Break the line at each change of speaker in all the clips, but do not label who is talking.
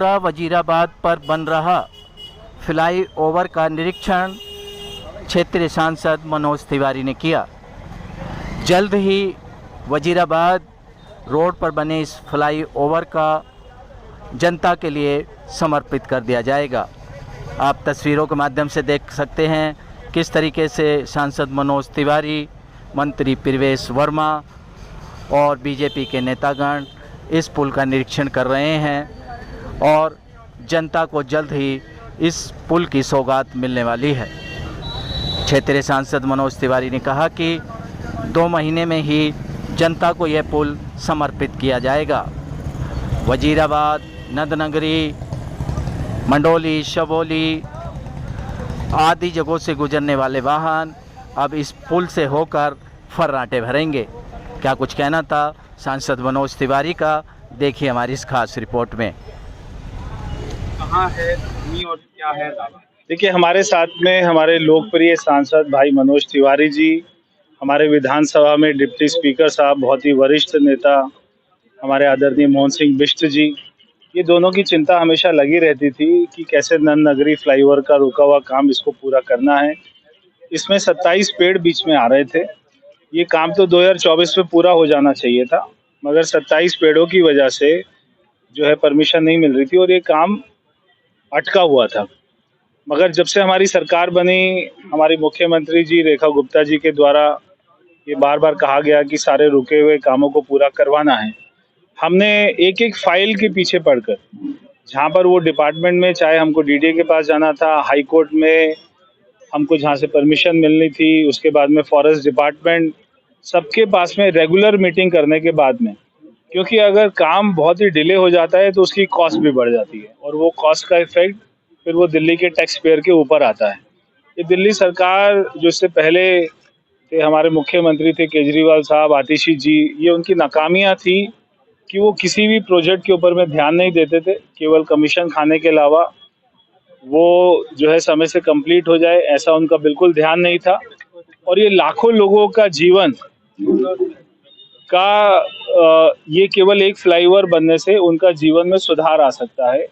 रामपुरा वजीराबाद पर बन रहा फ्लाई ओवर का निरीक्षण क्षेत्रीय सांसद मनोज तिवारी ने किया। जल्द ही वजीराबाद रोड पर बने इस फ्लाई ओवर का जनता के लिए समर्पित कर दिया जाएगा। आप तस्वीरों के माध्यम से देख सकते हैं किस तरीके से सांसद मनोज तिवारी, मंत्री प्रवेश वर्मा और बीजेपी के नेतागण इस पुल का निरीक्षण कर रहे हैं और जनता को जल्द ही इस पुल की सौगात मिलने वाली है। क्षेत्रीय सांसद मनोज तिवारी ने कहा कि 2 महीने में ही जनता को यह पुल समर्पित किया जाएगा। वजीराबाद, नंदनगरी, मंडोली, शबोली आदि जगहों से गुजरने वाले वाहन अब इस पुल से होकर फर्राटे भरेंगे। क्या कुछ कहना था सांसद मनोज तिवारी का, देखिए हमारी इस खास रिपोर्ट में।
कहाँ है और क्या है दावा?
देखिए, हमारे साथ में हमारे लोकप्रिय सांसद भाई मनोज तिवारी जी, हमारे विधानसभा में डिप्टी स्पीकर साहब, बहुत ही वरिष्ठ नेता हमारे आदरणीय मोहन सिंह बिष्ट जी, ये दोनों की चिंता हमेशा लगी रहती थी कि कैसे नंदनगरी फ्लाईओवर का रुका हुआ काम इसको पूरा करना है। इसमें 27 पेड़ बीच में आ रहे थे। ये काम तो 2024 में पूरा हो जाना चाहिए था, मगर 27 पेड़ों की वजह से जो है परमिशन नहीं मिल रही थी और ये काम अटका हुआ था। मगर जब से हमारी सरकार बनी, हमारी मुख्यमंत्री जी रेखा गुप्ता जी के द्वारा ये बार बार कहा गया कि सारे रुके हुए कामों को पूरा करवाना है। हमने एक एक फाइल के पीछे पढ़कर, जहाँ पर वो डिपार्टमेंट में, चाहे हमको डीडीए के पास जाना था, हाई कोर्ट में हमको जहाँ से परमिशन मिलनी थी, उसके बाद में फॉरेस्ट डिपार्टमेंट, सबके पास में रेगुलर मीटिंग करने के बाद में, क्योंकि अगर काम बहुत ही डिले हो जाता है तो उसकी कॉस्ट भी बढ़ जाती है और वो कॉस्ट का इफेक्ट फिर वो दिल्ली के टैक्स पेयर के ऊपर आता है। ये दिल्ली सरकार जो इससे पहले थे, हमारे मुख्यमंत्री थे केजरीवाल साहब, आतिशी जी, ये उनकी नाकामियां थी कि वो किसी भी प्रोजेक्ट के ऊपर में ध्यान नहीं देते थे। केवल कमीशन खाने के अलावा वो जो है समय से कंप्लीट हो जाए, ऐसा उनका बिल्कुल ध्यान नहीं था। और ये लाखों लोगों का जीवन का ये केवल एक फ्लाईओवर बनने से उनका जीवन में सुधार आ सकता है।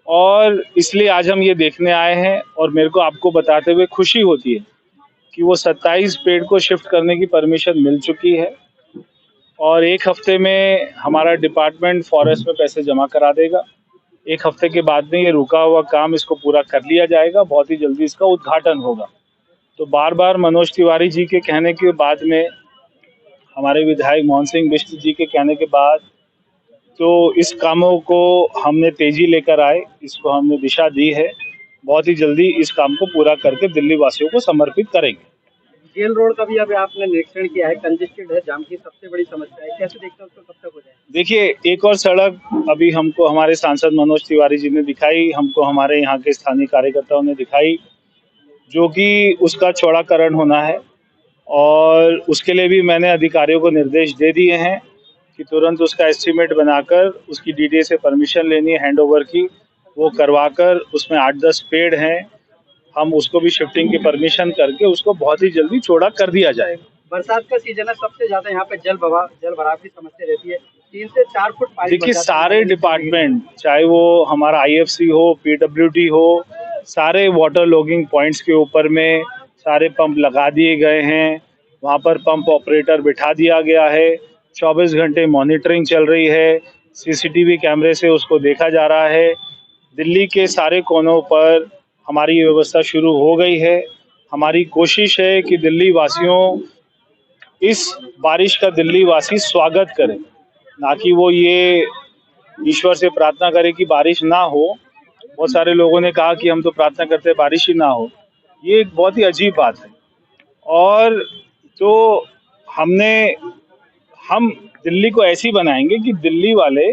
और इसलिए आज हम ये देखने आए हैं और मेरे को आपको बताते हुए खुशी होती है कि वो 27 पेड़ को शिफ्ट करने की परमिशन मिल चुकी है और 1 हफ्ते में हमारा डिपार्टमेंट फॉरेस्ट में पैसे जमा करा देगा। 1 हफ्ते के बाद में ये रुका हुआ काम इसको पूरा कर लिया जाएगा। बहुत ही जल्दी इसका उद्घाटन होगा। तो बार बार मनोज तिवारी जी के कहने के बाद में, हमारे विधायक मोहन सिंह बिष्ट जी के कहने के बाद, तो इस कामों को हमने तेजी लेकर आए, इसको हमने दिशा दी है। बहुत ही जल्दी इस काम को पूरा करके दिल्ली वासियों को समर्पित करेंगे।
जेल रोड का भी अभी आपने निरीक्षण किया है, कंजेस्टेड है, जाम की सबसे बड़ी समस्या है, कैसे देखते हैं उसको, कब तक हो जाए?
देखिए, एक और सड़क अभी हमको हमारे सांसद मनोज तिवारी जी ने दिखाई, हमको हमारे यहाँ के स्थानीय कार्यकर्ताओं ने दिखाई, जो कि उसका चौड़ाकरण होना है और उसके लिए भी मैंने अधिकारियों को निर्देश दे दिए हैं कि तुरंत उसका एस्टीमेट बनाकर उसकी डीडीए से परमिशन लेनी है हैंडओवर की, वो करवाकर उसमें 8-10 पेड़ हैं, हम उसको भी शिफ्टिंग की परमिशन करके उसको बहुत ही जल्दी चौड़ा कर दिया जाएगा।
बरसात का सीजन है, सबसे ज्यादा यहाँ पे जल भराव की समस्या रहती है। 3 से 4 फुट पानी।
देखिए, सारे डिपार्टमेंट, चाहे वो हमारा आईएफसी हो, पीडब्ल्यूडी हो, सारे वाटर लॉगिंग पॉइंट्स के ऊपर में सारे पंप लगा दिए गए हैं। वहाँ पर पंप ऑपरेटर बिठा दिया गया है। 24 घंटे मॉनिटरिंग चल रही है। सीसीटीवी कैमरे से उसको देखा जा रहा है। दिल्ली के सारे कोनों पर हमारी ये व्यवस्था शुरू हो गई है। हमारी कोशिश है कि दिल्ली वासियों, इस बारिश का दिल्ली वासी स्वागत करें, ना कि वो ये ईश्वर से प्रार्थना करें कि बारिश ना हो। बहुत सारे लोगों ने कहा कि हम तो प्रार्थना करते हैं बारिश ही ना हो। ये एक बहुत ही अजीब बात है। और तो हम दिल्ली को ऐसी बनाएंगे कि दिल्ली वाले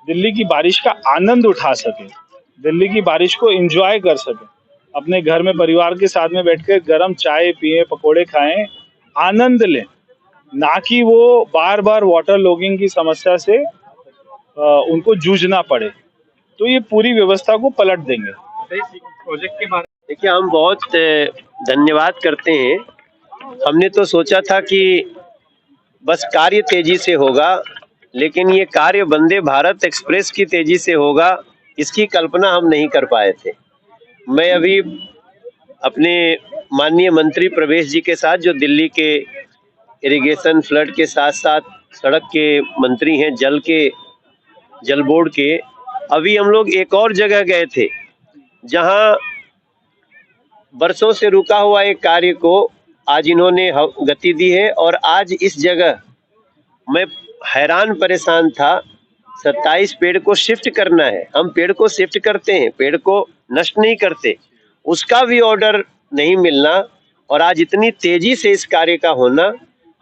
दिल्ली की बारिश का आनंद उठा सके, दिल्ली की बारिश को एंजॉय कर सके, अपने घर में परिवार के साथ में बैठकर गरम चाय पिए, पकोड़े खाएं, आनंद लें, ना कि वो बार बार वाटर लॉगिंग की समस्या से उनको जूझना पड़े। तो ये पूरी व्यवस्था को पलट देंगे।
प्रोजेक्ट के बारे में
देखिए, हम बहुत धन्यवाद करते हैं। हमने तो सोचा था कि बस कार्य तेजी से होगा, लेकिन ये कार्य वंदे भारत एक्सप्रेस की तेजी से होगा। इसकी कल्पना हम नहीं कर पाए थे। मैं अभी अपने माननीय मंत्री प्रवेश जी के साथ, जो दिल्ली के इरिगेशन फ्लड के साथ साथ सड़क के मंत्री हैं, जल बोर्ड के, अभी हम लोग एक और जगह गए थे जहां बरसों से रुका हुआ एक कार्य को आज इन्होंने गति दी है। और आज इस जगह मैं हैरान परेशान था, 27 पेड़ को शिफ्ट करना है। हम पेड़ को शिफ्ट करते हैं, पेड़ को नष्ट नहीं करते, उसका भी ऑर्डर नहीं मिलना और आज इतनी तेजी से इस कार्य का होना,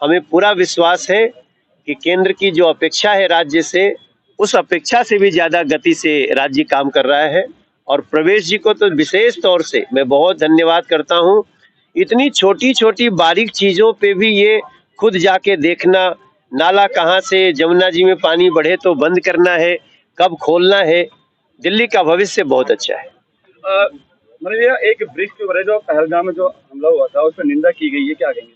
हमें पूरा विश्वास है कि केंद्र की जो अपेक्षा है राज्य से, उस अपेक्षा से भी ज्यादा गति से राज्य काम कर रहा है। और प्रवेश जी को तो विशेष तौर से मैं बहुत धन्यवाद करता हूँ। इतनी छोटी छोटी बारीक चीजों पे भी ये खुद जाके देखना, नाला कहाँ से जमुना जी में पानी बढ़े तो बंद करना है, कब खोलना है। दिल्ली का भविष्य बहुत अच्छा है।
मतलब ये एक ब्रिज के ऊपर है जो पहलगाम में जो हमला हुआ था, उस पर निंदा की गई है, क्या कहेंगे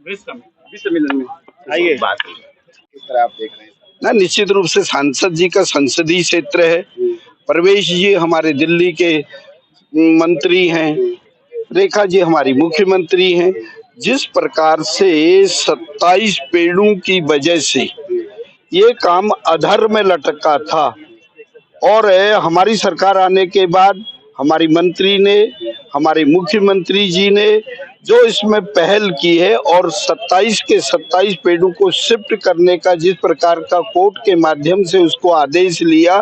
ब्रिज सम्मेलन में?
आइए
बात
किस तरह आप देख रहे हैं?
ना, निश्चित रूप से सांसद जी का संसदीय क्षेत्र है। प्रवेश जी हमारे दिल्ली के मंत्री हैं, रेखा जी हमारी मुख्यमंत्री हैं। जिस प्रकार से 27 पेड़ों की वजह से ये काम अधर में लटका था और हमारी सरकार आने के बाद हमारी मंत्री ने, हमारे मुख्यमंत्री जी ने जो इसमें पहल की है और 27 के 27 पेड़ों को शिफ्ट करने का जिस प्रकार का कोर्ट के माध्यम से उसको आदेश लिया,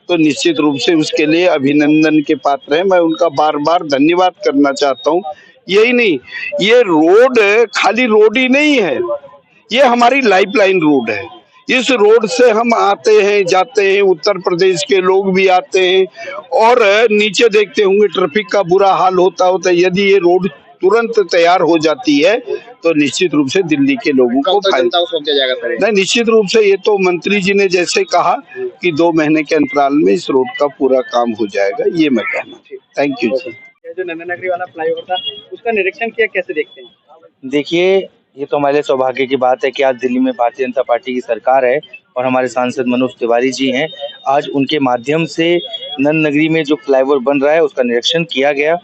तो निश्चित रूप से उसके लिए अभिनंदन के पात्र हैं। मैं उनका बार बार धन्यवाद करना चाहता हूं। यही नहीं, ये रोड खाली रोड ही नहीं है, ये हमारी लाइफलाइन रोड है। इस रोड से हम आते हैं, जाते हैं, उत्तर प्रदेश के लोग भी आते हैं और नीचे देखते होंगे ट्रैफिक का बुरा हाल होता है। यदि ये रोड तुरंत तैयार हो जाती है तो निश्चित रूप से दिल्ली के लोगों को फायदा नहीं। निश्चित रूप से ये तो मंत्री जी ने जैसे कहा कि 2 महीने के अंतराल में इस रोड का पूरा काम हो जाएगा, ये मैं कहना। थैंक यू जी।
जो नंदा नगरी वाला फ्लाईओवर था, उसका निरीक्षण किया, कैसे देखते हैं?
देखिए, ये तो हमारे सौभाग्य की बात है कि आज दिल्ली में भारतीय जनता पार्टी की सरकार है और हमारे सांसद मनोज तिवारी जी हैं। आज उनके माध्यम से नंद नगरी में जो फ्लाईओवर बन रहा है उसका निरीक्षण किया गया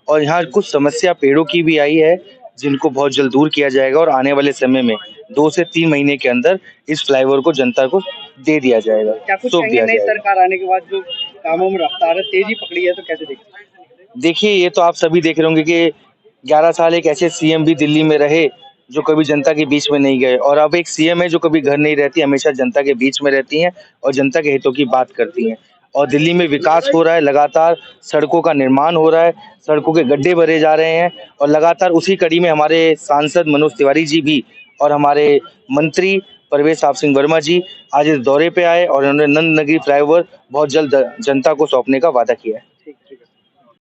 और यहाँ कुछ समस्या पेड़ों की भी आई है, जिनको बहुत जल्द दूर किया जाएगा और आने वाले समय में 2 से 3 महीने के अंदर इस फ्लाईओवर को जनता को दे दिया जाएगा।
क्या कुछ कहेंगे नई सरकार आने के बाद जो कामों में रफ्तार है, तेजी पकड़ी है, तो कैसे देखते हैं?
देखिए, ये तो आप सभी देख रहे होंगे कि 11 साल एक ऐसे सीएम भी दिल्ली में रहे जो कभी जनता के बीच में नहीं गए और अब एक सीएम है जो कभी घर नहीं रहती, हमेशा जनता के बीच में रहती हैं और जनता के हितों की बात करती हैं। और दिल्ली में विकास हो रहा है, लगातार सड़कों का निर्माण हो रहा है, सड़कों के गड्ढे भरे जा रहे हैं और लगातार उसी कड़ी में हमारे सांसद मनोज तिवारी जी भी और हमारे मंत्री प्रवेश सिंह वर्मा जी आज इस दौरे पे आए और उन्होंने नंद नगरी फ्लाईओवर बहुत जल्द जनता को सौंपने का वादा किया है।